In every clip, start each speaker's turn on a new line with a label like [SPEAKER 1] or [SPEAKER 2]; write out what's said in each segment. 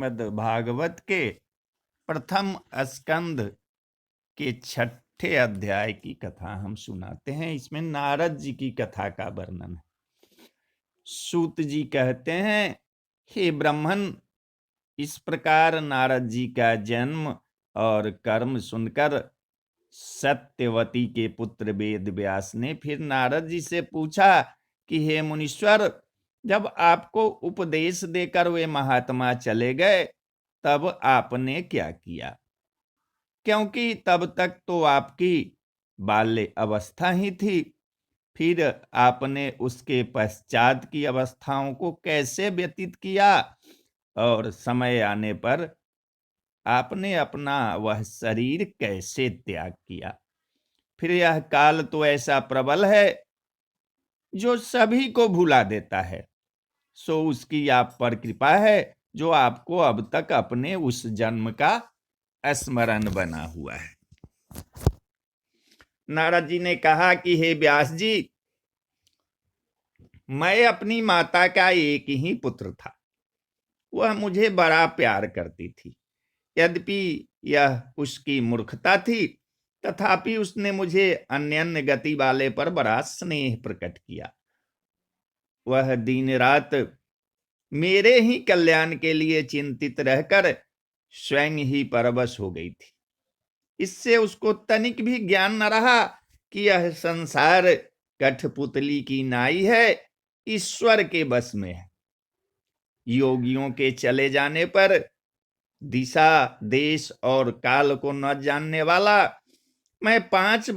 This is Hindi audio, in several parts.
[SPEAKER 1] श्रीमद् भागवत के प्रथम स्कंद के छठे अध्याय की कथा हम सुनाते हैं। इसमें नारद जी की कथा का वर्णन है। सूत जी कहते हैं, हे ब्राह्मण, इस प्रकार नारद जी का जन्म और कर्म सुनकर सत्यवती के पुत्र वेद व्यास ने फिर नारद जी से पूछा कि हे मुनीश्वर, जब आपको उपदेश देकर वे महात्मा चले गए तब आपने क्या किया? क्योंकि तब तक तो आपकी बाल्य अवस्था ही थी। फिर आपने उसके पश्चात की अवस्थाओं को कैसे व्यतीत किया और समय आने पर आपने अपना वह शरीर कैसे त्याग किया? फिर यह काल तो ऐसा प्रबल है जो सभी को भुला देता है। सो उसकी आप पर कृपा है जो आपको अब तक अपने उस जन्म का स्मरण बना हुआ है। नारद जी ने कहा कि हे व्यास जी, मैं अपनी माता का एक ही पुत्र था। वह मुझे बड़ा प्यार करती थी। यद्यपि यह उसकी मूर्खता थी, तथापि उसने मुझे अन्य गति वाले पर बड़ा स्नेह प्रकट किया। वह दिन रात मेरे ही कल्याण के लिए चिंतित रहकर स्वयं ही परवश हो गई थी। इससे उसको तनिक भी ज्ञान न रहा कि यह संसार कठपुतली की नाई है, ईश्वर के बस में है। योगियों के चले जाने पर दिशा, देश और काल को न जानने वाला मैं 5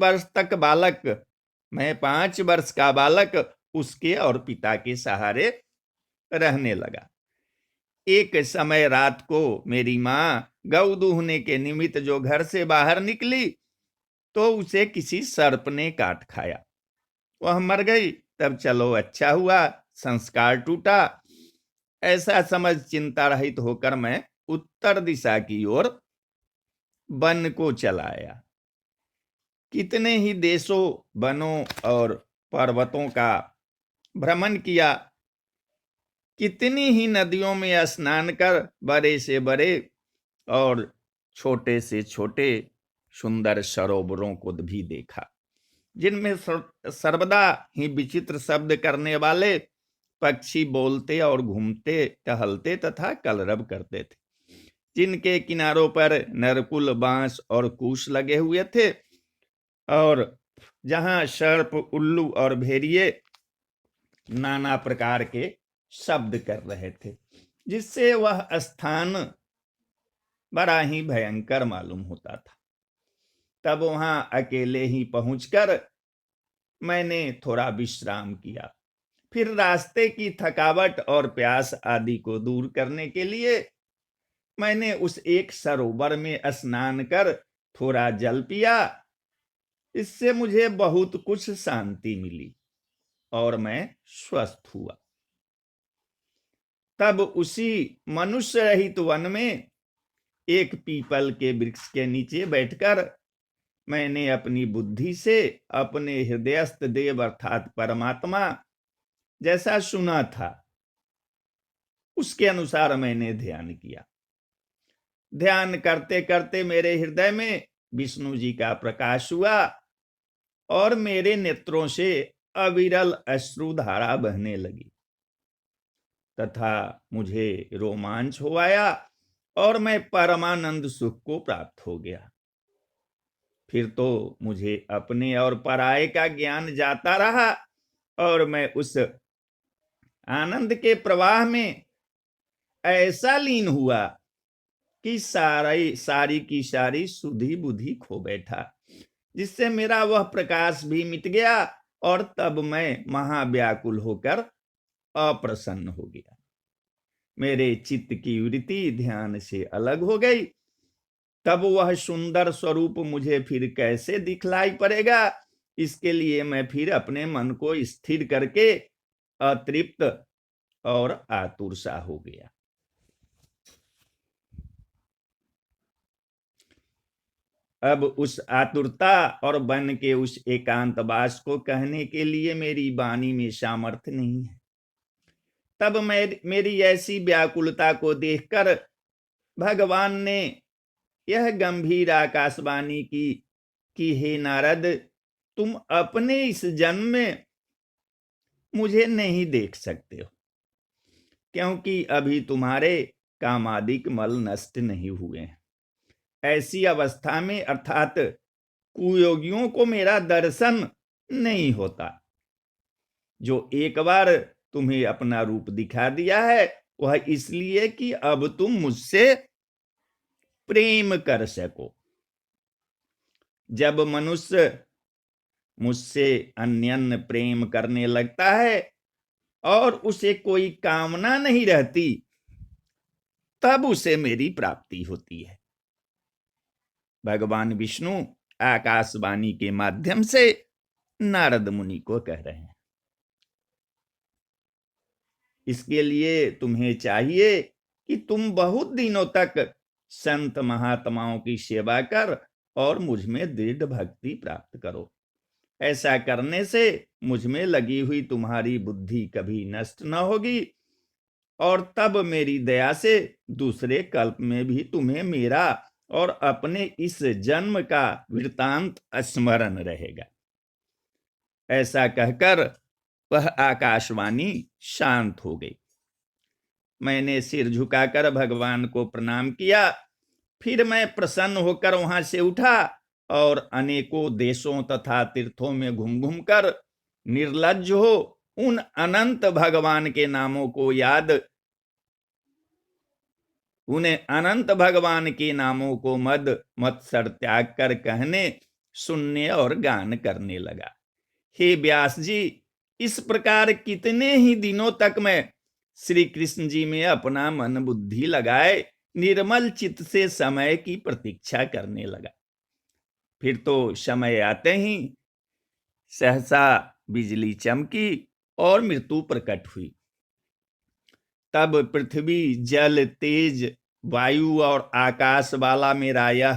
[SPEAKER 1] वर्ष का बालक उसके और पिता के सहारे रहने लगा। एक समय रात को मेरी मां गौ दूहने के निमित्त जो घर से बाहर निकली तो उसे किसी सर्प ने काट खाया। वह मर गई। तब चलो अच्छा हुआ, संस्कार टूटा। ऐसा समझ चिंता रहित होकर मैं उत्तर दिशा की ओर वन को चला आया। कितने ही देशों, वनों और पर्वतों का भ्रमण किया। कितनी ही नदियों में स्नान कर बड़े से बड़े और छोटे से छोटे सुंदर सरोवरों को भी देखा, जिनमें सर्वदा ही विचित्र शब्द करने वाले पक्षी बोलते और घूमते, टहलते तथा कलरव करते थे, जिनके किनारों पर नरकुल, बांस और कूश लगे हुए थे, और जहां सर्प, उल्लू और भेड़िए नाना प्रकार के शब्द कर रहे थे, जिससे वह स्थान बड़ा ही भयंकर मालूम होता था। तब वहां अकेले ही पहुंचकर मैंने थोड़ा विश्राम किया। फिर रास्ते की थकावट और प्यास आदि को दूर करने के लिए मैंने उस एक सरोवर में स्नान कर थोड़ा जल पिया। इससे मुझे बहुत कुछ शांति मिली और मैं स्वस्थ हुआ। तब उसी मनुष्य रहित वन में एक पीपल के वृक्ष के नीचे बैठकर मैंने अपनी बुद्धि से अपने हृदयस्थ देव अर्थात परमात्मा जैसा सुना था उसके अनुसार मैंने ध्यान किया। ध्यान करते करते मेरे हृदय में विष्णु जी का प्रकाश हुआ और मेरे नेत्रों से अविरल अश्रुधारा बहने लगी तथा मुझे रोमांच हो आया और मैं परमानंद सुख को प्राप्त हो गया। फिर तो मुझे अपने और पराये का ज्ञान जाता रहा और मैं उस आनंद के प्रवाह में ऐसा लीन हुआ कि सारी की सारी सुधि बुद्धि खो बैठा, जिससे मेरा वह प्रकाश भी मिट गया और तब मैं महाव्याकुल होकर अप्रसन्न हो गया। मेरे चित्त की वृत्ति ध्यान से अलग हो गई। तब वह सुंदर स्वरूप मुझे फिर कैसे दिखलाई पड़ेगा, इसके लिए मैं फिर अपने मन को स्थिर करके अतृप्त और आतुर सा हो गया। अब उस आतुरता और वन के उस एकांतवास को कहने के लिए मेरी वाणी में सामर्थ्य नहीं है। तब मेरी ऐसी व्याकुलता को देखकर भगवान ने यह गंभीर आकाशवाणी की कि हे नारद, तुम अपने इस जन्म में मुझे नहीं देख सकते हो, क्योंकि अभी तुम्हारे कामादिक मल नष्ट नहीं हुए हैं। ऐसी अवस्था में अर्थात कुयोगियों को मेरा दर्शन नहीं होता। जो एक बार तुम्हें अपना रूप दिखा दिया है वह इसलिए कि अब तुम मुझसे प्रेम कर सको। जब मनुष्य मुझसे अन्यन्य प्रेम करने लगता है और उसे कोई कामना नहीं रहती, तब उसे मेरी प्राप्ति होती है। भगवान विष्णु आकाशवाणी के माध्यम से नारद मुनि को कह रहे हैं। इसके लिए तुम्हें चाहिए कि तुम बहुत दिनों तक संत महात्माओं की सेवा कर और मुझ में दृढ़ भक्ति प्राप्त करो। ऐसा करने से मुझ में लगी हुई तुम्हारी बुद्धि कभी नष्ट न होगी और तब मेरी दया से दूसरे कल्प में भी तुम्हें मेरा और अपने इस जन्म का वृतांत स्मरण रहेगा। ऐसा कहकर वह आकाशवाणी शांत हो गई। मैंने सिर झुकाकर भगवान को प्रणाम किया। फिर मैं प्रसन्न होकर वहां से उठा और अनेकों देशों तथा तीर्थों में घूम घूम कर निर्लज्ज हो उन अनंत भगवान के नामों को उन्हें अनंत भगवान के नामों को मद मत्सर त्याग कर कहने, सुनने और गान करने लगा। हे व्यास जी, इस प्रकार कितने ही दिनों तक मैं श्री कृष्ण जी में अपना मन बुद्धि लगाए निर्मल चित्त से समय की प्रतीक्षा करने लगा। फिर तो समय आते ही सहसा बिजली चमकी और मृत्यु प्रकट हुई। तब पृथ्वी, जल, तेज, वायु और आकाश वाला मेरा यह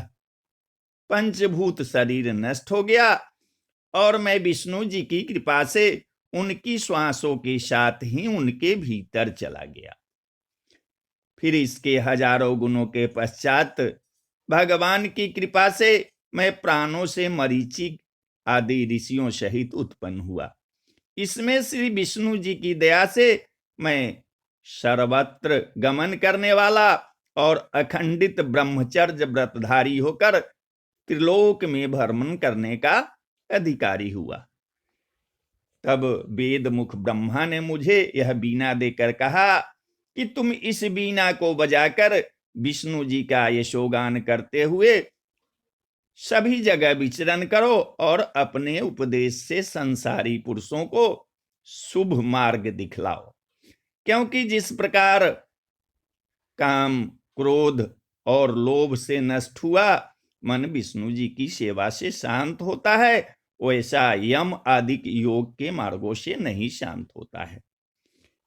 [SPEAKER 1] पंचभूत शरीर नष्ट हो गया और मैं विष्णु जी की कृपा से उनकी श्वासों के साथ ही उनके भीतर चला गया। फिर इसके हजारों गुणों के पश्चात भगवान की कृपा से मैं प्राणों से मरीचि आदि ऋषियों सहित उत्पन्न हुआ। इसमें श्री विष्णु जी की दया से मैं सर्वत्र गमन करने वाला और अखंडित ब्रह्मचर्य व्रतधारी होकर त्रिलोक में भ्रमण करने का अधिकारी हुआ। तब वेद मुख ब्रह्मा ने मुझे यह बीना देकर कहा कि तुम इस बीना को बजाकर विष्णु जी का यशोगान करते हुए सभी जगह विचरण करो और अपने उपदेश से संसारी पुरुषों को शुभ मार्ग दिखलाओ। क्योंकि जिस प्रकार काम, क्रोध और लोभ से नष्ट हुआ मन विष्णु जी की सेवा से शांत होता है, वैसा यम आदि योग के मार्गों से नहीं शांत होता है।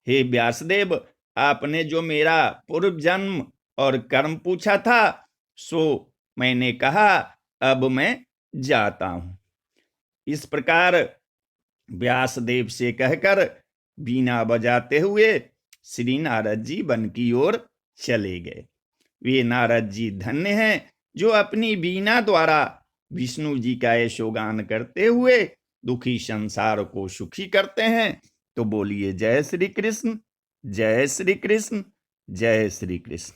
[SPEAKER 1] हे व्यासदेव, आपने जो मेरा पूर्व जन्म और कर्म पूछा था सो मैंने कहा, अब मैं जाता हूं। इस प्रकार व्यासदेव से कहकर बीना बजाते हुए श्री नारद जी वन की ओर चले गए। वे नारद जी धन्य हैं जो अपनी बीना द्वारा विष्णु जी का यशोगान करते हुए दुखी संसार को सुखी करते हैं। तो बोलिए जय श्री कृष्ण, जय श्री कृष्ण, जय श्री कृष्ण।